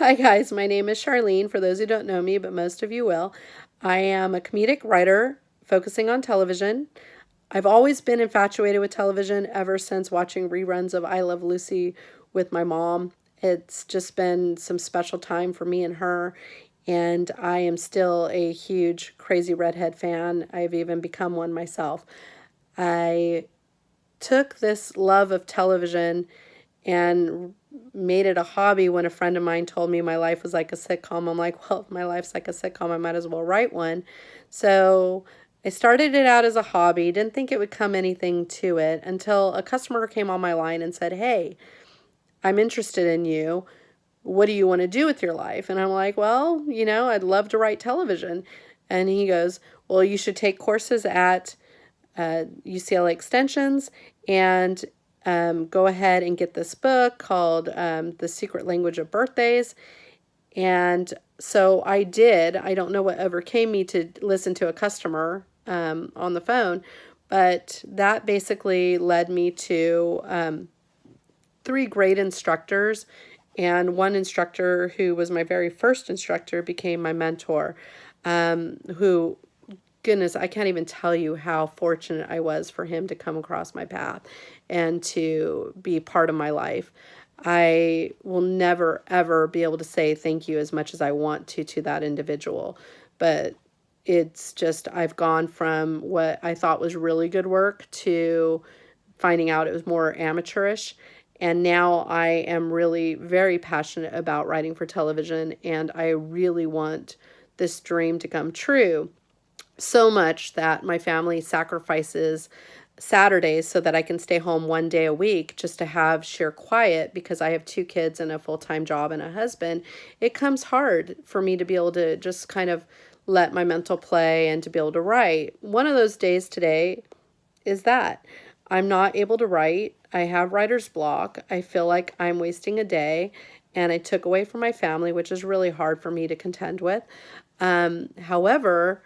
Hi guys, my name is Charlene, for those who don't know me, but most of you will. I am a comedic writer focusing on television. I've always been infatuated with television ever since watching reruns of I Love Lucy with my mom. It's just been some special time for me and her, and I am still a huge Crazy Redhead fan. I've even become one myself. I took this love of television and made it a hobby when a friend of mine told me my life was like a sitcom. I'm like, well, if my life's like a sitcom, I might as well write one. So I started it out as a hobby, didn't think it would come anything to it until a customer came on my line and said, hey, I'm interested in you. What do you want to do with your life? And I'm like, well, I'd love to write television. And he goes, well, you should take courses at UCLA Extensions and go ahead and get this book called The Secret Language of Birthdays. And so I did. I don't know what overcame me to listen to a customer on the phone, but that basically led me to three great instructors. And one instructor who was my very first instructor became my mentor, who, goodness, I can't even tell you how fortunate I was for him to come across my path and to be part of my life. I will never, ever be able to say thank you as much as I want to that individual. But it's just, I've gone from what I thought was really good work to finding out it was more amateurish. And now I am really very passionate about writing for television, and I really want this dream to come true. So much that my family sacrifices Saturdays so that I can stay home one day a week just to have sheer quiet, because I have two kids and a full-time job and a husband. It comes hard for me to be able to just kind of let my mental play and to be able to write. One of those days today is that I'm not able to write. I have writer's block. I feel like I'm wasting a day, and I took away from my family, which is really hard for me to contend with. However,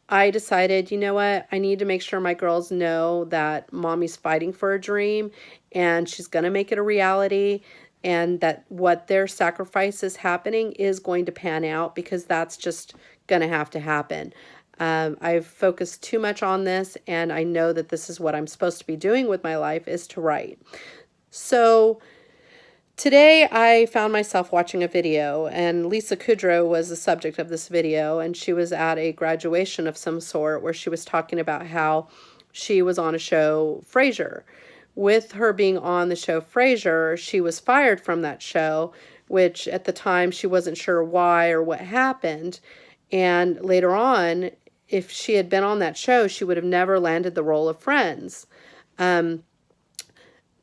I decided, you know what, I need to make sure my girls know that mommy's fighting for a dream and she's going to make it a reality, and that what their sacrifice is happening is going to pan out, because that's just going to have to happen. I've focused too much on this, and I know that this is what I'm supposed to be doing with my life, is to write. So today I found myself watching a video, and Lisa Kudrow was the subject of this video, and she was at a graduation of some sort where she was talking about how she was on a show, Frasier. With her being on the show Frasier, she was fired from that show, which at the time she wasn't sure why or what happened. And later on, if she had been on that show, she would have never landed the role of Friends.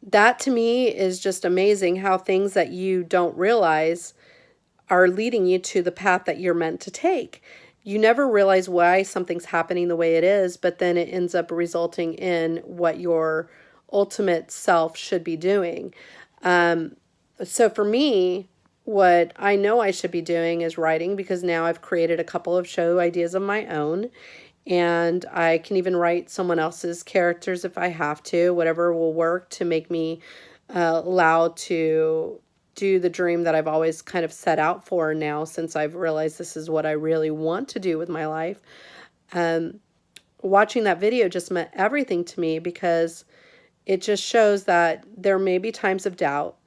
That to me is just amazing, how things that you don't realize are leading you to the path that you're meant to take. You never realize why something's happening the way it is, but then it ends up resulting in what your ultimate self should be doing. So for me, what I know I should be doing is writing, because now I've created a couple of show ideas of my own, and I can even write someone else's characters if I have to, whatever will work to make me allowed to do the dream that I've always kind of set out for now, since I've realized this is what I really want to do with my life. Watching that video just meant everything to me, because it just shows that there may be times of doubt.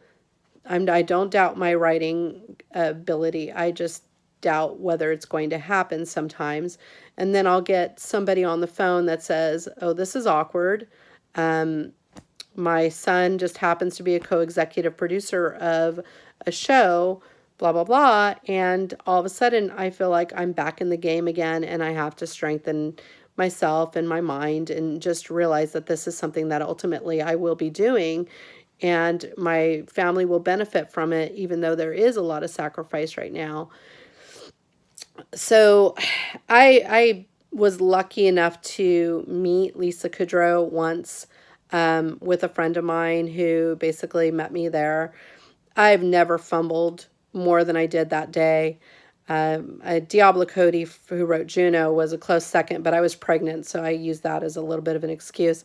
I don't doubt my writing ability. I just doubt whether it's going to happen sometimes. And then I'll get somebody on the phone that says, oh, this is awkward. My son just happens to be a co-executive producer of a show, blah, blah, blah. And all of a sudden I feel like I'm back in the game again, and I have to strengthen myself and my mind and just realize that this is something that ultimately I will be doing, and my family will benefit from it, even though there is a lot of sacrifice right now. So I was lucky enough to meet Lisa Kudrow once with a friend of mine who basically met me there. I've never fumbled more than I did that day. Diablo Cody, who wrote Juno, was a close second, but I was pregnant, so I used that as a little bit of an excuse.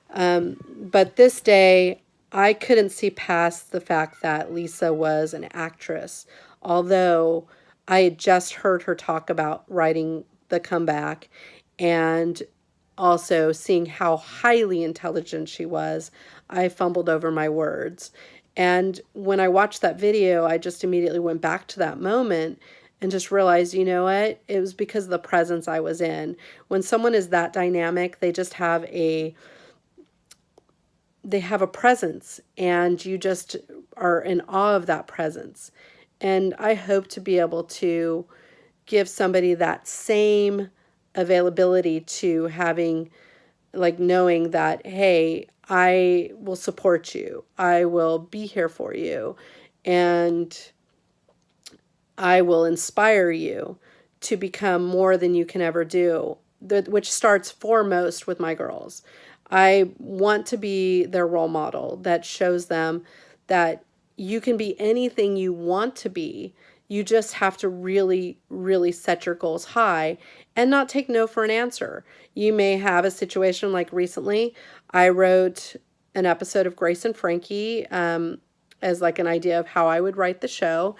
But this day, I couldn't see past the fact that Lisa was an actress although I had just heard her talk about writing the comeback and also seeing how highly intelligent she was, I fumbled over my words. And when I watched that video, I just immediately went back to that moment and just realized, you know what? It was because of the presence I was in. When someone is that dynamic, they have a presence, and you just are in awe of that presence. And I hope to be able to give somebody that same availability to having, like, knowing that, hey, I will support you, I will be here for you, and I will inspire you to become more than you can ever do, which starts foremost with my girls. I want to be their role model that shows them that you can be anything you want to be. You just have to really, really set your goals high and not take no for an answer. You may have a situation like recently, I wrote an episode of Grace and Frankie as like an idea of how I would write the show.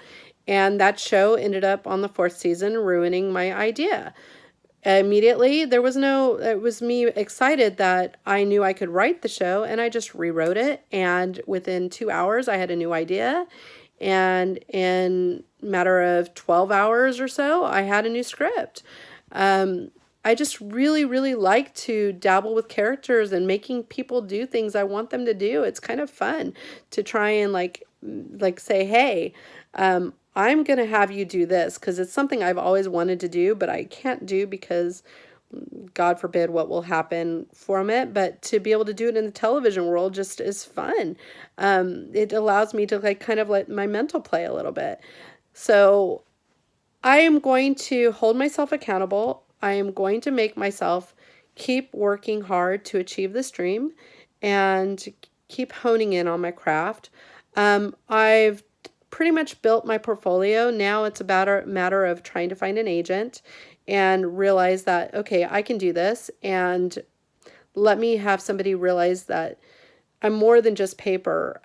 And that show ended up on the fourth season ruining my idea. Immediately, it was me excited that I knew I could write the show, and I just rewrote it. And within 2 hours, I had a new idea. And in a matter of 12 hours or so, I had a new script. I just really, really like to dabble with characters and making people do things I want them to do. It's kind of fun to try and like say, hey, I'm going to have you do this because it's something I've always wanted to do, but I can't do because God forbid what will happen from it. But to be able to do it in the television world just is fun. It allows me to like kind of let my mental play a little bit. So I am going to hold myself accountable. I am going to make myself keep working hard to achieve this dream and keep honing in on my craft. I've pretty much built my portfolio. Now it's about a matter of trying to find an agent and realize that, okay, I can do this, and let me have somebody realize that I'm more than just paper.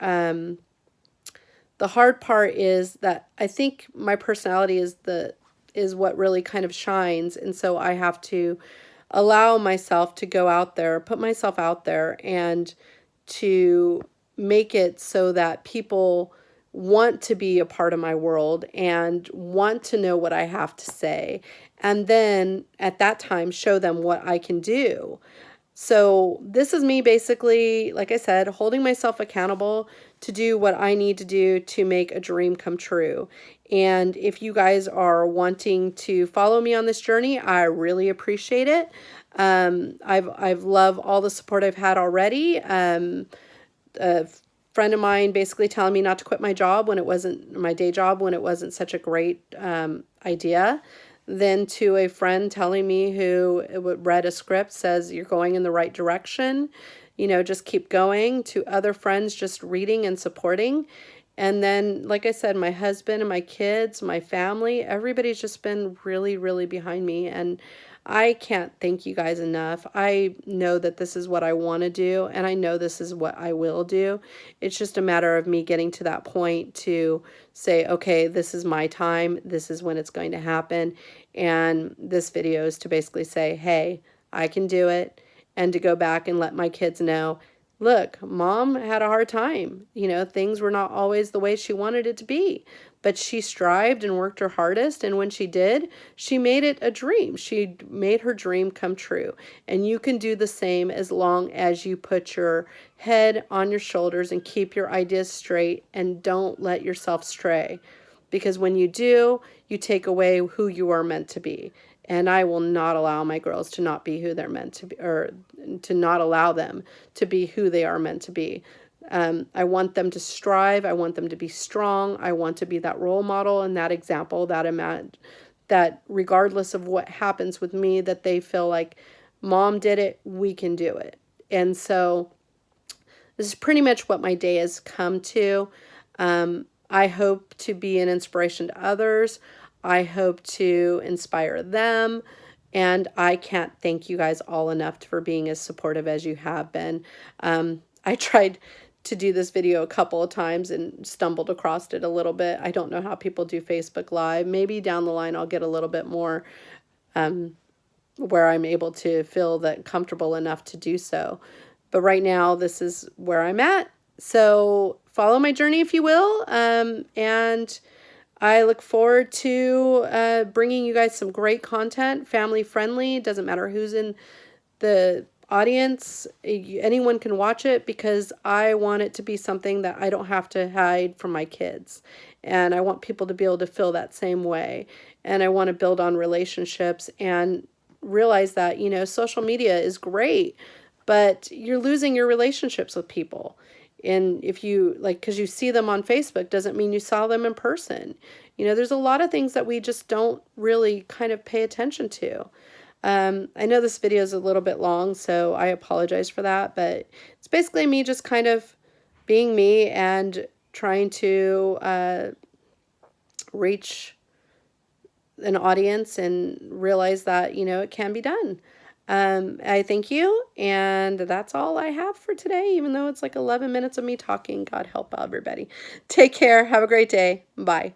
The hard part is that I think my personality is what really kind of shines, and so I have to allow myself to go out there, put myself out there, and to make it so that people want to be a part of my world and want to know what I have to say, and then at that time show them what I can do. So this is me basically, like I said, holding myself accountable to do what I need to do to make a dream come true. And if you guys are wanting to follow me on this journey, I really appreciate it. I've loved all the support I've had already. A friend of mine basically telling me not to quit my job when it wasn't my day job, when it wasn't such a great idea. Then to a friend telling me who read a script says you're going in the right direction, just keep going. To other friends just reading and supporting. And then, like I said, my husband and my kids, my family, everybody's just been really, really behind me. And I can't thank you guys enough. I know that this is what I want to do, and I know this is what I will do. It's just a matter of me getting to that point to say, okay, this is my time. This is when it's going to happen. And this video is to basically say, hey, I can do it. And to go back and let my kids know, look, mom had a hard time. Things were not always the way she wanted it to be, but she strived and worked her hardest. And when she did, she made it a dream. She made her dream come true. And you can do the same as long as you put your head on your shoulders and keep your ideas straight and don't let yourself stray. Because when you do, you take away who you are meant to be. And I will not allow my girls to not be who they're meant to be, or to not allow them to be who they are meant to be. I want them to strive. I want them to be strong. I want to be that role model and that example that regardless of what happens with me, that they feel like mom did it, we can do it. And so this is pretty much what my day has come to. I hope to be an inspiration to others. I hope to inspire them. And I can't thank you guys all enough for being as supportive as you have been. I tried to do this video a couple of times and stumbled across it a little bit. I don't know how people do Facebook Live. Maybe down the line I'll get a little bit more where I'm able to feel that comfortable enough to do so. But right now, this is where I'm at. So follow my journey, if you will. And I look forward to bringing you guys some great content, family friendly. Doesn't matter who's in the audience. Anyone can watch it, because I want it to be something that I don't have to hide from my kids. And I want people to be able to feel that same way. And I want to build on relationships and realize that, you know, social media is great, but you're losing your relationships with people. And if you, like, because you see them on Facebook doesn't mean you saw them in person. You know, there's a lot of things that we just don't really kind of pay attention to. I know this video is a little bit long, so I apologize for that, but it's basically me just kind of being me and trying to reach an audience and realize that, you know, it can be done. I thank you, and that's all I have for today, even though it's like 11 minutes of me talking. God help everybody. Take care. Have a great day. Bye.